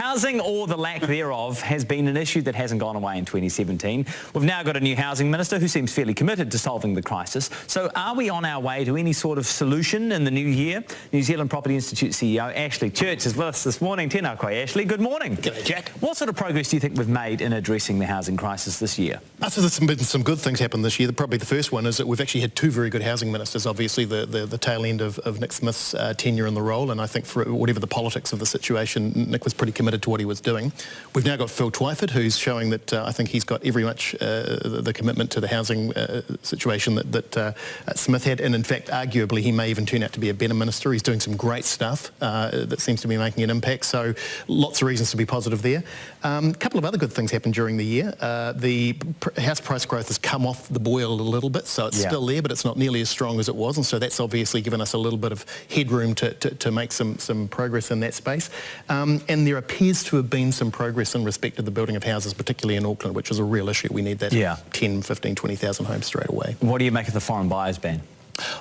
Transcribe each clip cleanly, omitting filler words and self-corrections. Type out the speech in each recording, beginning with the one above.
Housing, or the lack thereof, has been an issue that hasn't gone away in 2017. We've now got a new housing minister who seems fairly committed to solving the crisis. So are we on our way to any sort of solution in the new year? New Zealand Property Institute CEO Ashley Church is with us this morning. Tēnā koe, Ashley. Good morning. G'day, Jack. What sort of progress do you think we've made in addressing the housing crisis this year? So there's been some good things happen this year. Probably the first one is that we've actually had two very good housing ministers. Obviously, the tail end of Nick Smith's tenure in the role, and I think for whatever the politics of the situation, Nick was pretty committed to what he was doing. We've now got Phil Twyford, who's showing that I think he's got every much the commitment to the housing situation that Smith had, and in fact, arguably, he may even turn out to be a better minister. He's doing some great stuff that seems to be making an impact, so lots of reasons to be positive there. A couple of other good things happened during the year. The house price growth has come off the boil a little bit, so it's still there, but it's not nearly as strong as it was, and so that's obviously given us a little bit of headroom to make some progress in that space. And there appears to have been some progress in respect to the building of houses, particularly in Auckland, which is a real issue. We need that 10, 15, 20,000 homes straight away. What do you make of the foreign buyers ban?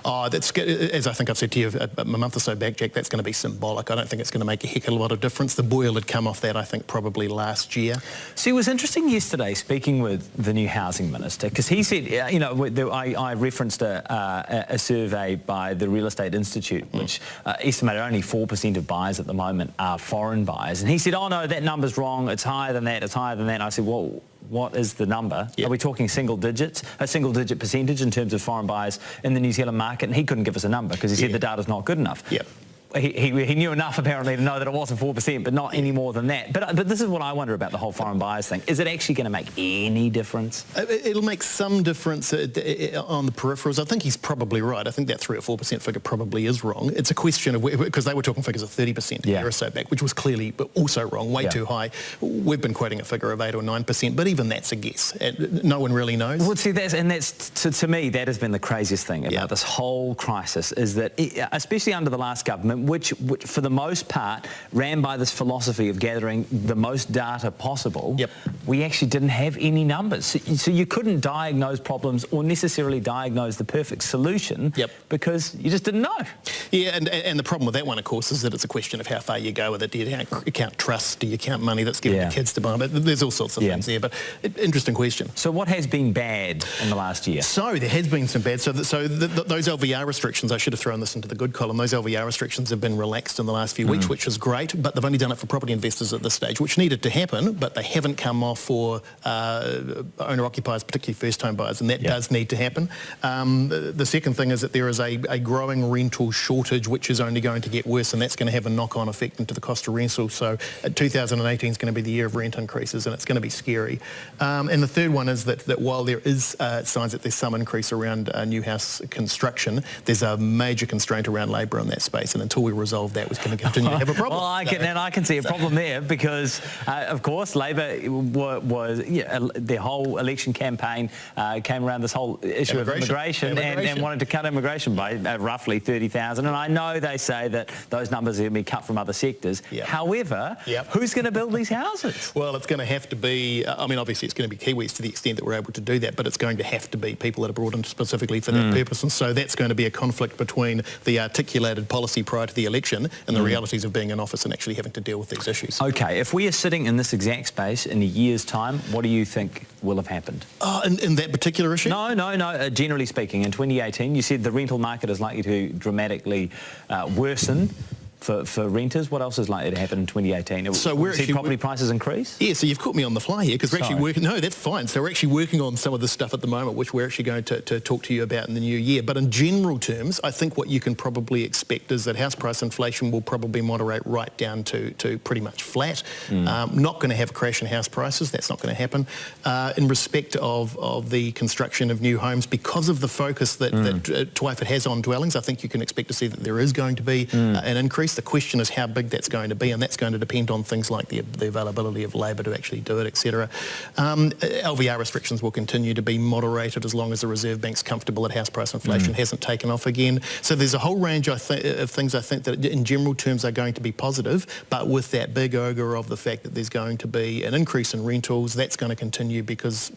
Oh, that's, as I think I've said to you a month or so back, Jack, that's going to be symbolic. I don't think it's going to make a heck of a lot of difference. The boil had come off that, I think, probably last year. See, it was interesting yesterday speaking with the new housing minister, because he said, you know, I referenced a survey by the Real Estate Institute, which estimated only 4% of buyers at the moment are foreign buyers. And he said, oh no, that number's wrong, it's higher than that, it's higher than that. And I said, well, what is the number? Are we talking single digit percentage in terms of foreign buyers in the New Zealand market? And he couldn't give us a number because he said the data's not good enough. He knew enough apparently to know that it wasn't 4%, but not any more than that. But this is what I wonder about the whole foreign buyers thing. Is it actually going to make any difference? It'll make some difference on the peripherals. I think he's probably right. I think that 3 or 4% figure probably is wrong. It's a question of, because they were talking figures of 30% a year or so back, which was clearly also wrong, way too high. We've been quoting a figure of 8 or 9%, but even that's a guess. No one really knows. Well, see, to me, that has been the craziest thing about this whole crisis, is that, especially under the last government, which for the most part ran by this philosophy of gathering the most data possible, we actually didn't have any numbers. So you couldn't diagnose problems or necessarily diagnose the perfect solution because you just didn't know. Yeah, and the problem with that one, of course, is that it's a question of how far you go with it. Do you count trust? Do you count money that's given to kids to buy? But there's all sorts of things there, but interesting question. So what has been bad in the last year? So there has been some bad. So those LVR restrictions, I should have thrown this into the good column, those LVR restrictions have been relaxed in the last few weeks, which is great, but they've only done it for property investors at this stage, which needed to happen, but they haven't come off for owner-occupiers, particularly first-home buyers, and that does need to happen. The second thing is that there is a growing rental shortage, which is only going to get worse, and that's going to have a knock-on effect into the cost of rental. So 2018 is going to be the year of rent increases, and it's going to be scary. And the third one is that while there is signs that there's some increase around new house construction, there's a major constraint around labour in that space, and until we resolve that, we're going to continue to have a problem. Well, I can see a problem there because, of course, Labor was their whole election campaign came around this whole issue of immigration and wanted to cut immigration by roughly 30,000. And I know they say that those numbers are going to be cut from other sectors. However, who's going to build these houses? Well, it's going to have to be, I mean, obviously it's going to be Kiwis to the extent that we're able to do that, but it's going to have to be people that are brought in specifically for that purpose. And so that's going to be a conflict between the articulated policy prior to the election and the realities of being in office and actually having to deal with these issues. Okay, if we are sitting in this exact space in a year's time, what do you think will have happened? In that particular issue? No. Generally speaking, in 2018, you said the rental market is likely to dramatically worsen for renters. What else is likely to happen in 2018? So we're see property prices increase? Yeah, so you've caught me on the fly here because we're actually working... No, that's fine. So we're actually working on some of this stuff at the moment, which we're actually going to talk to you about in the new year. But in general terms, I think what you can probably expect is that house price inflation will probably moderate right down to pretty much flat. Not going to have a crash in house prices. That's not going to happen. In respect of the construction of new homes, because of the focus that Twyford has on dwellings, I think you can expect to see that there is going to be an increase. The question is how big that's going to be, and that's going to depend on things like the availability of labour to actually do it, etc. LVR restrictions will continue to be moderated as long as the Reserve Bank's comfortable that house price inflation hasn't taken off again. So there's a whole range of things I think that in general terms are going to be positive, but with that big ogre of the fact that there's going to be an increase in rentals, that's going to continue because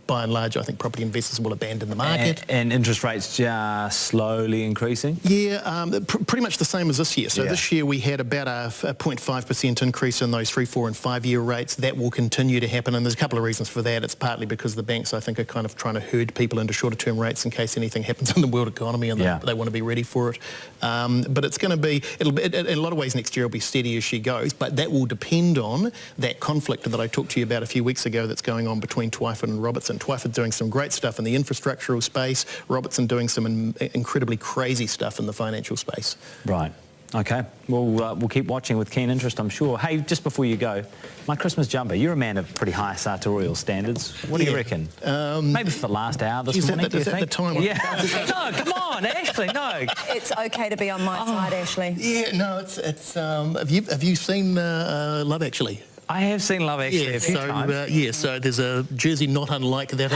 by and large, I think property investors will abandon the market. And interest rates just slowly increasing? Yeah, pretty much the same as this year. So this year we had about a 0.5% increase in those 3, 4 and 5 year rates. That will continue to happen, and there's a couple of reasons for that. It's partly because the banks, I think, are kind of trying to herd people into shorter term rates in case anything happens in the world economy, and they want to be ready for it. But it's going to be, in a lot of ways next year it'll be steady as she goes, but that will depend on that conflict that I talked to you about a few weeks ago that's going on between Twyford and Robertson. Twyford doing some great stuff in the infrastructural space, Robertson doing some incredibly crazy stuff in the financial space. Right. Okay. We'll keep watching with keen interest, I'm sure. Hey, just before you go, my Christmas jumper, you're a man of pretty high sartorial standards. What do you reckon? Maybe for the last hour this morning, do you think? The time No, come on, Ashley, no. It's okay to be on my side, Ashley. Yeah, no, it's have you seen Love Actually? I have seen Love Actually a few times. So there's a jersey not unlike that.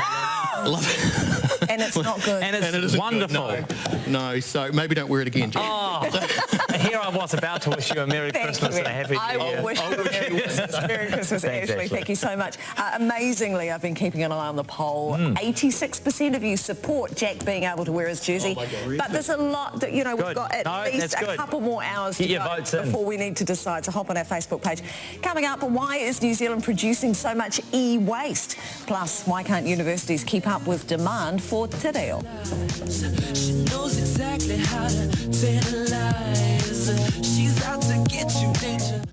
Love it. And it's not good. And it's wonderful. No, so maybe don't wear it again, Jack. Here I was about to wish you a Merry Christmas and a Happy New Year. I will wish you a Merry Christmas. Merry Christmas, Ashley. Thank you so much. Amazingly, I've been keeping an eye on the poll. 86% of you support Jack being able to wear his jersey. Oh my God, really? But there's a lot that, we've got at least a couple more hours to go before we need to decide. So hop on our Facebook page. Coming up, why is New Zealand producing so much e-waste? Plus, why can't universities keep up with demand for te reo? She knows exactly how to tell lies. She's out to get you, danger.